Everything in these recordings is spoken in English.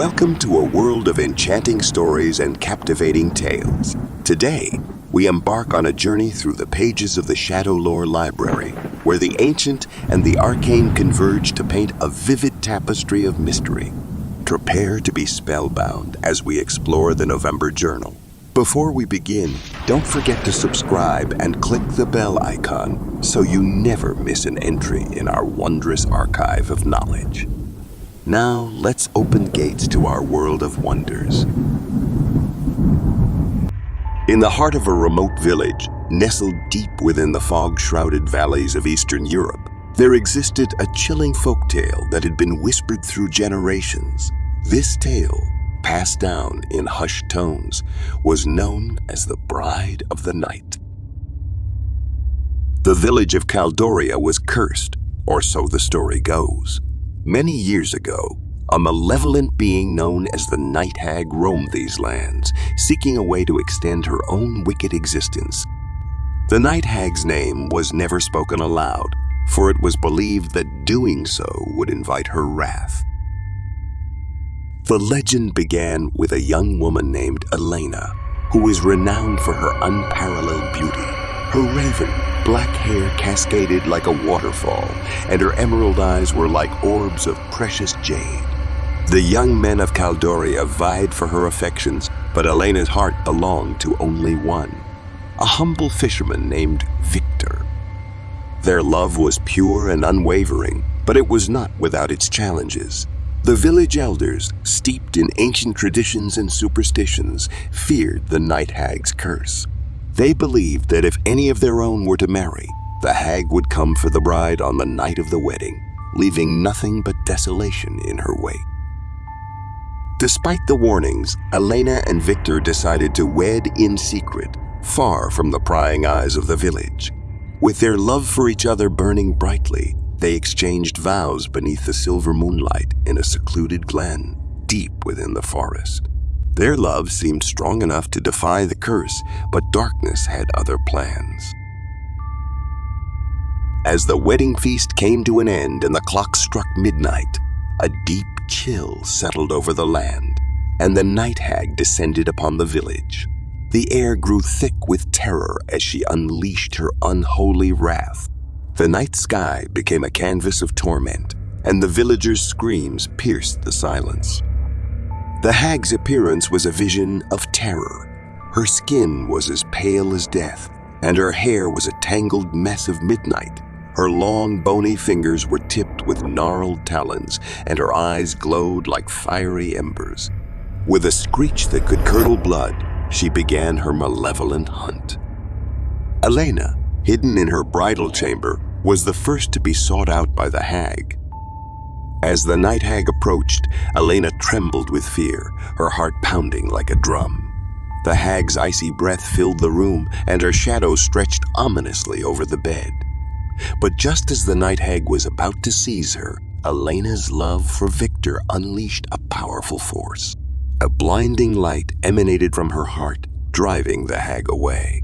Welcome to a world of enchanting stories and captivating tales. Today, we embark on a journey through the pages of the Shadow Lore Library, where the ancient and the arcane converge to paint a vivid tapestry of mystery. Prepare to be spellbound as we explore the November Journal. Before we begin, don't forget to subscribe and click the bell icon so you never miss an entry in our wondrous archive of knowledge. Now, let's open gates to our world of wonders. In the heart of a remote village, nestled deep within the fog-shrouded valleys of Eastern Europe, there existed a chilling folktale that had been whispered through generations. This tale, passed down in hushed tones, was known as the Bride of the Night. The village of Caldoria was cursed, or so the story goes. Many years ago, a malevolent being known as the Night Hag roamed these lands, seeking a way to extend her own wicked existence. The Night Hag's name was never spoken aloud, for it was believed that doing so would invite her wrath. The legend began with a young woman named Elena, who was renowned for her unparalleled beauty. Her raven, black hair cascaded like a waterfall, and her emerald eyes were like orbs of precious jade. The young men of Caldoria vied for her affections, but Elena's heart belonged to only one, a humble fisherman named Victor. Their love was pure and unwavering, but it was not without its challenges. The village elders, steeped in ancient traditions and superstitions, feared the Night Hag's curse. They believed that if any of their own were to marry, the hag would come for the bride on the night of the wedding, leaving nothing but desolation in her wake. Despite the warnings, Elena and Victor decided to wed in secret, far from the prying eyes of the village. With their love for each other burning brightly, they exchanged vows beneath the silver moonlight in a secluded glen, deep within the forest. Their love seemed strong enough to defy the curse, but darkness had other plans. As the wedding feast came to an end and the clock struck midnight, a deep chill settled over the land, and the Night Hag descended upon the village. The air grew thick with terror as she unleashed her unholy wrath. The night sky became a canvas of torment, and the villagers' screams pierced the silence. The hag's appearance was a vision of terror. Her skin was as pale as death, and her hair was a tangled mess of midnight. Her long, bony fingers were tipped with gnarled talons, and her eyes glowed like fiery embers. With a screech that could curdle blood, she began her malevolent hunt. Elena, hidden in her bridal chamber, was the first to be sought out by the hag. As the Night Hag approached, Elena trembled with fear, her heart pounding like a drum. The hag's icy breath filled the room, and her shadow stretched ominously over the bed. But just as the Night Hag was about to seize her, Elena's love for Victor unleashed a powerful force. A blinding light emanated from her heart, driving the hag away.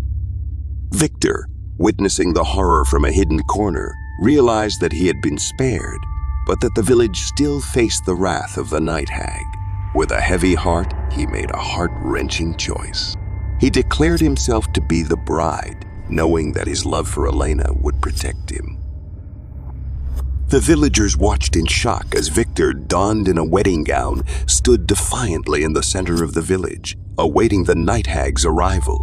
Victor, witnessing the horror from a hidden corner, realized that he had been spared, but that the village still faced the wrath of the Night Hag. With a heavy heart, he made a heart-wrenching choice. He declared himself to be the bride, knowing that his love for Elena would protect him. The villagers watched in shock as Victor, donned in a wedding gown, stood defiantly in the center of the village, awaiting the Night Hag's arrival.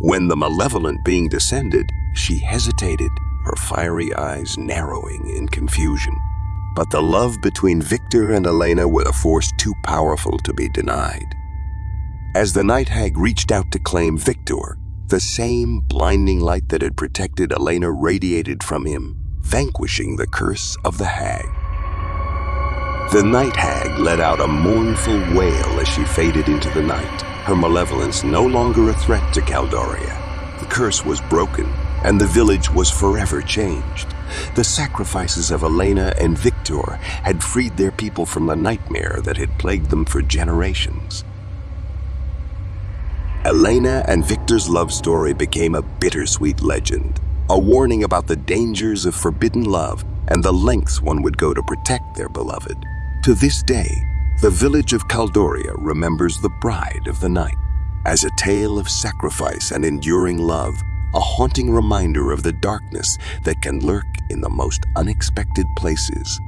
When the malevolent being descended, she hesitated, her fiery eyes narrowing in confusion. But the love between Victor and Elena was a force too powerful to be denied. As the Night Hag reached out to claim Victor, the same blinding light that had protected Elena radiated from him, vanquishing the curse of the hag. The Night Hag let out a mournful wail as she faded into the night, her malevolence no longer a threat to Caldoria. The curse was broken, and the village was forever changed. The sacrifices of Elena and Victor had freed their people from the nightmare that had plagued them for generations. Elena and Victor's love story became a bittersweet legend, a warning about the dangers of forbidden love and the lengths one would go to protect their beloved. To this day, The village of Caldoria remembers the bride of the night as a tale of sacrifice and enduring love, a haunting reminder of the darkness that can lurk in the most unexpected places.